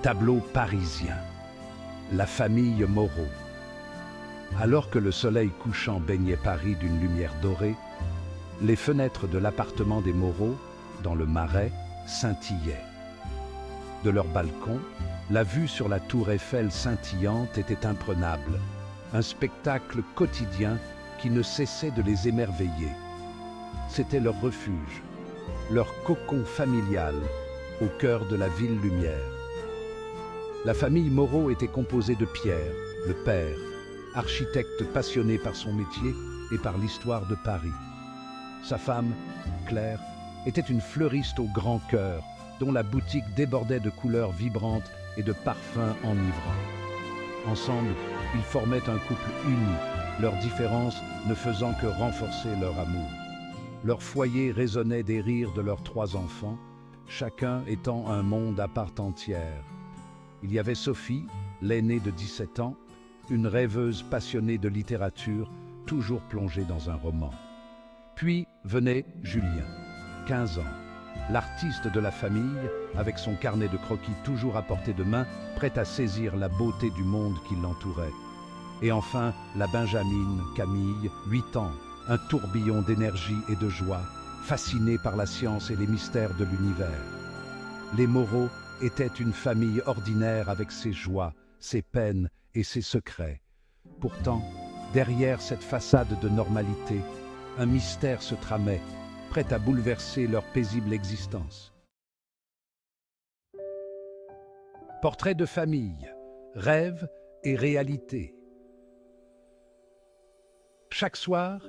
Tableau parisien. La famille Moreau. Alors que le soleil couchant baignait Paris d'une lumière dorée, les fenêtres de l'appartement des Moreau, dans le Marais, scintillaient. De leur balcon, la vue sur la tour Eiffel scintillante était imprenable, un spectacle quotidien qui ne cessait de les émerveiller. C'était leur refuge, leur cocon familial, au cœur de la ville lumière. La famille Moreau était composée de Pierre, le père, architecte passionné par son métier et par l'histoire de Paris. Sa femme, Claire, était une fleuriste au grand cœur, dont la boutique débordait de couleurs vibrantes et de parfums enivrants. Ensemble, ils formaient un couple uni, leurs différences ne faisant que renforcer leur amour. Leur foyer résonnait des rires de leurs 3 enfants, chacun étant un monde à part entière. Il y avait Sophie, l'aînée de 17 ans, une rêveuse passionnée de littérature, toujours plongée dans un roman. Puis venait Julien, 15 ans, l'artiste de la famille, avec son carnet de croquis toujours à portée de main, prêt à saisir la beauté du monde qui l'entourait. Et enfin, la Benjamine, Camille, 8 ans, un tourbillon d'énergie et de joie, fascinée par la science et les mystères de l'univers. Les Moreau étaient une famille ordinaire avec ses joies, ses peines et ses secrets. Pourtant, derrière cette façade de normalité, un mystère se tramait, prêt à bouleverser leur paisible existence. Portrait de famille, rêve et réalité. Chaque soir,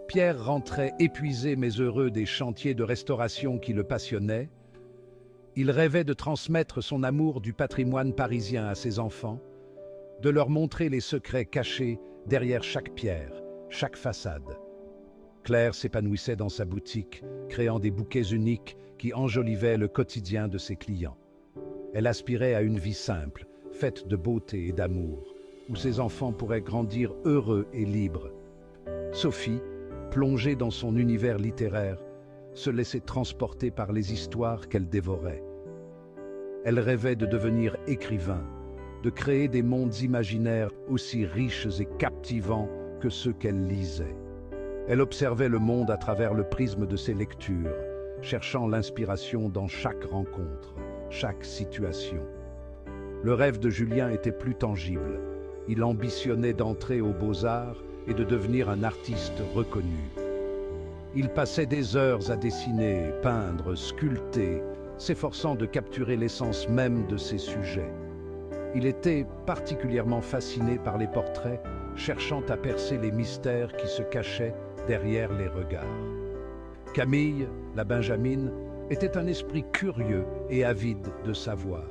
Pierre rentrait épuisé mais heureux des chantiers de restauration qui le passionnaient. Il rêvait de transmettre son amour du patrimoine parisien à ses enfants, de leur montrer les secrets cachés derrière chaque pierre, chaque façade. Claire s'épanouissait dans sa boutique, créant des bouquets uniques qui enjolivaient le quotidien de ses clients. Elle aspirait à une vie simple, faite de beauté et d'amour, où ses enfants pourraient grandir heureux et libres. Sophie, plongée dans son univers littéraire, se laissait transporter par les histoires qu'elle dévorait. Elle rêvait de devenir écrivain, de créer des mondes imaginaires aussi riches et captivants que ceux qu'elle lisait. Elle observait le monde à travers le prisme de ses lectures, cherchant l'inspiration dans chaque rencontre, chaque situation. Le rêve de Julien était plus tangible. Il ambitionnait d'entrer aux Beaux-Arts et de devenir un artiste reconnu. Il passait des heures à dessiner, peindre, sculpter, s'efforçant de capturer l'essence même de ses sujets. Il était particulièrement fasciné par les portraits, cherchant à percer les mystères qui se cachaient derrière les regards. Camille, la Benjamine, était un esprit curieux et avide de savoir.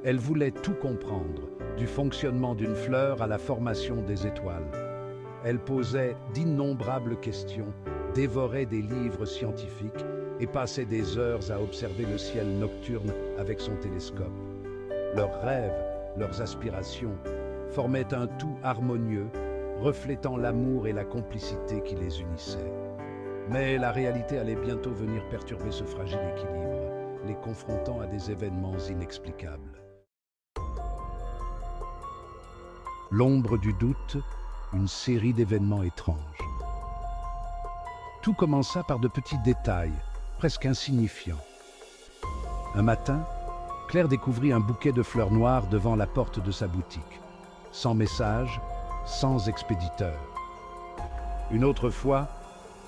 Elle voulait tout comprendre, du fonctionnement d'une fleur à la formation des étoiles. Elle posait d'innombrables questions, dévorait des livres scientifiques et passait des heures à observer le ciel nocturne avec son télescope. Leurs rêves, leurs aspirations, formaient un tout harmonieux, reflétant l'amour et la complicité qui les unissaient. Mais la réalité allait bientôt venir perturber ce fragile équilibre, les confrontant à des événements inexplicables. L'ombre du doute, une série d'événements étranges. Tout commença par de petits détails, presque insignifiants. Un matin, Claire découvrit un bouquet de fleurs noires devant la porte de sa boutique, sans message, sans expéditeur. Une autre fois,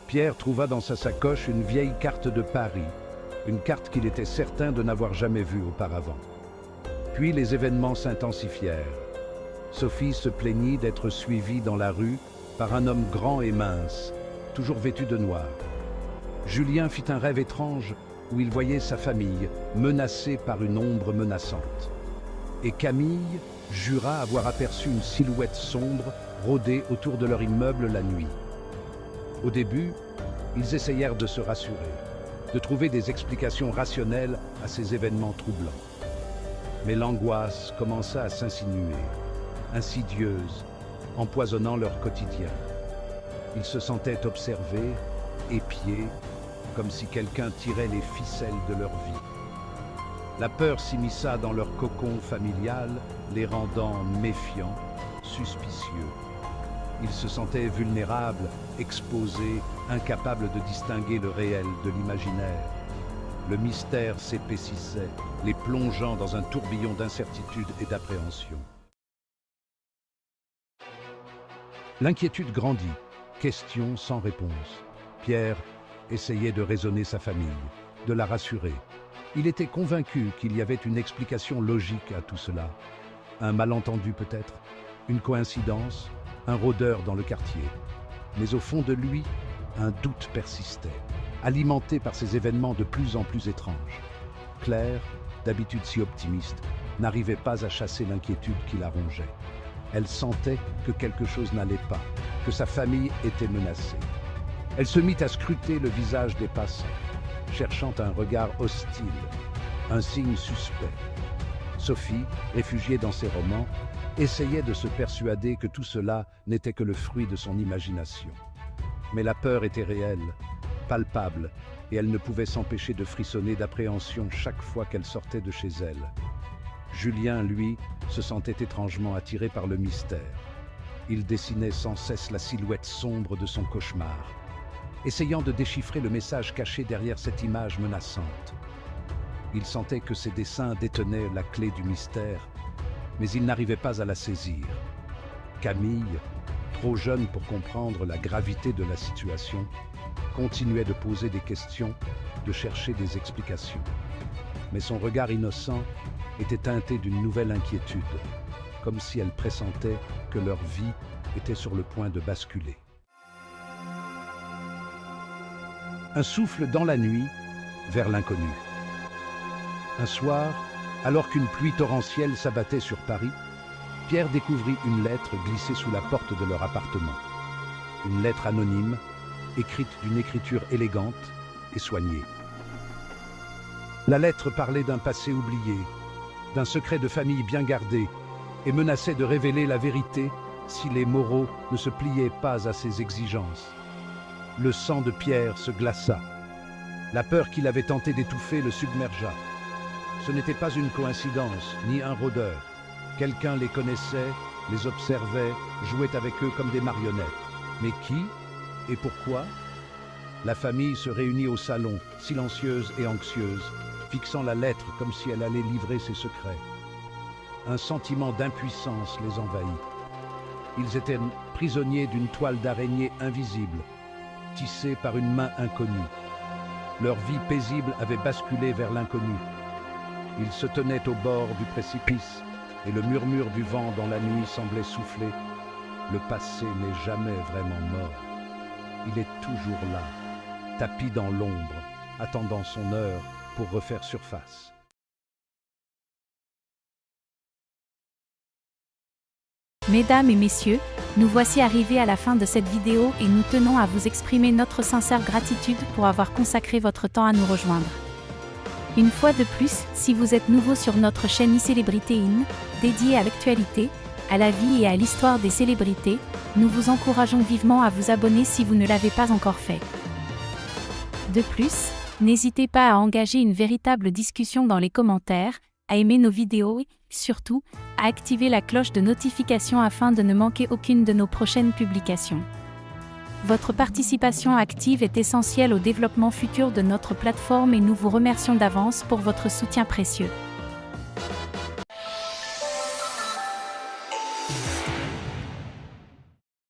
Pierre trouva dans sa sacoche une vieille carte de Paris, une carte qu'il était certain de n'avoir jamais vue auparavant. Puis les événements s'intensifièrent. Sophie se plaignit d'être suivie dans la rue par un homme grand et mince, toujours vêtu de noir. Julien fit un rêve étrange où il voyait sa famille menacée par une ombre menaçante. Et Camille jura avoir aperçu une silhouette sombre rôder autour de leur immeuble la nuit. Au début, ils essayèrent de se rassurer, de trouver des explications rationnelles à ces événements troublants. Mais l'angoisse commença à s'insinuer, insidieuse, empoisonnant leur quotidien. Ils se sentaient observés, épiés, comme si quelqu'un tirait les ficelles de leur vie. La peur s'immisça dans leur cocon familial, les rendant méfiants, suspicieux. Ils se sentaient vulnérables, exposés, incapables de distinguer le réel de l'imaginaire. Le mystère s'épaississait, les plongeant dans un tourbillon d'incertitude et d'appréhension. L'inquiétude grandit, questions sans réponse. Pierre essayait de raisonner sa famille, de la rassurer. Il était convaincu qu'il y avait une explication logique à tout cela. Un malentendu peut-être, une coïncidence, un rôdeur dans le quartier. Mais au fond de lui, un doute persistait, alimenté par ces événements de plus en plus étranges. Claire, d'habitude si optimiste, n'arrivait pas à chasser l'inquiétude qui la rongeait. Elle sentait que quelque chose n'allait pas, que sa famille était menacée. Elle se mit à scruter le visage des passants, cherchant un regard hostile, un signe suspect. Sophie, réfugiée dans ses romans, essayait de se persuader que tout cela n'était que le fruit de son imagination. Mais la peur était réelle, palpable, et elle ne pouvait s'empêcher de frissonner d'appréhension chaque fois qu'elle sortait de chez elle. Julien, lui, se sentait étrangement attiré par le mystère. Il dessinait sans cesse la silhouette sombre de son cauchemar, essayant de déchiffrer le message caché derrière cette image menaçante. Il sentait que ses dessins détenaient la clé du mystère, mais il n'arrivait pas à la saisir. Camille, trop jeune pour comprendre la gravité de la situation, continuait de poser des questions, de chercher des explications. Mais son regard innocent était teinté d'une nouvelle inquiétude, comme si elle pressentait que leur vie était sur le point de basculer. Un souffle dans la nuit, vers l'inconnu. Un soir, alors qu'une pluie torrentielle s'abattait sur Paris, Pierre découvrit une lettre glissée sous la porte de leur appartement. Une lettre anonyme, écrite d'une écriture élégante et soignée. La lettre parlait d'un passé oublié, d'un secret de famille bien gardé, et menaçait de révéler la vérité si les Moreau ne se pliaient pas à ses exigences. Le sang de Pierre se glaça. La peur qu'il avait tenté d'étouffer le submergea. Ce n'était pas une coïncidence, ni un rôdeur. Quelqu'un les connaissait, les observait, jouait avec eux comme des marionnettes. Mais qui et pourquoi? La famille se réunit au salon, silencieuse et anxieuse, fixant la lettre comme si elle allait livrer ses secrets. Un sentiment d'impuissance les envahit. Ils étaient prisonniers d'une toile d'araignée invisible, tissée par une main inconnue. Leur vie paisible avait basculé vers l'inconnu. Ils se tenaient au bord du précipice, et le murmure du vent dans la nuit semblait souffler. Le passé n'est jamais vraiment mort. Il est toujours là, tapi dans l'ombre, attendant son heure pour refaire surface. Mesdames et messieurs, nous voici arrivés à la fin de cette vidéo et nous tenons à vous exprimer notre sincère gratitude pour avoir consacré votre temps à nous rejoindre. Une fois de plus, si vous êtes nouveau sur notre chaîne iCélébrité In, dédiée à l'actualité, à la vie et à l'histoire des célébrités, nous vous encourageons vivement à vous abonner si vous ne l'avez pas encore fait. De plus, n'hésitez pas à engager une véritable discussion dans les commentaires, à aimer nos vidéos et, surtout, à activer la cloche de notification afin de ne manquer aucune de nos prochaines publications. Votre participation active est essentielle au développement futur de notre plateforme et nous vous remercions d'avance pour votre soutien précieux.